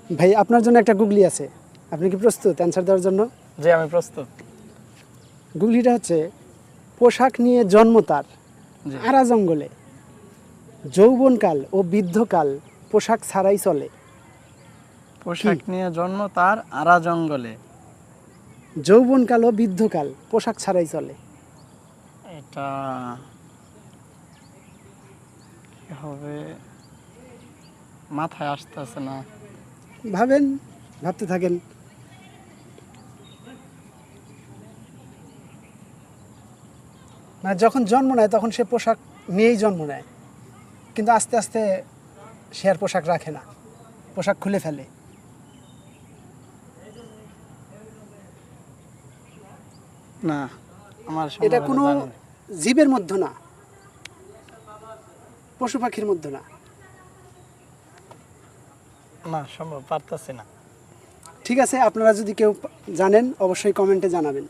ভাই আপনার জন্য একটা গুগলি আছে, আপনি কি প্রস্তুত অ্যান্সার দেওয়ার জন্য? জি আমি প্রস্তুত। গুগলিটা হচ্ছে, পোশাক নিয়ে জন্ম তার জি। আরা জঙ্গলে, যৌবনকাল ও বৃদ্ধকাল পোশাক ছাড়াই চলে। পোশাক নিয়ে জন্ম তার আরা জঙ্গলে। যৌবনকাল ও বৃদ্ধকাল পোশাক ছাড়াই চলে। এটা কি হবে মাথায় আসতেছে না। ভাবেন, ভাবতে থাকেন। মানে যখন জন্ম নেয় তখন সে পোশাক নিয়েই জন্ম নেয়, কিন্তু আস্তে আস্তে সে আর পোশাক রাখে না, পোশাক খুলে ফেলে। না আমার এটা সম্ভবত কোনো জানি না। জীবের মধ্যে না, পশু পাখির মধ্যে না। না সম্ভব পারতাছি না। ঠিক আছে, আপনারা যদি কেউ জানেন অবশ্যই কমেন্টে জানাবেন।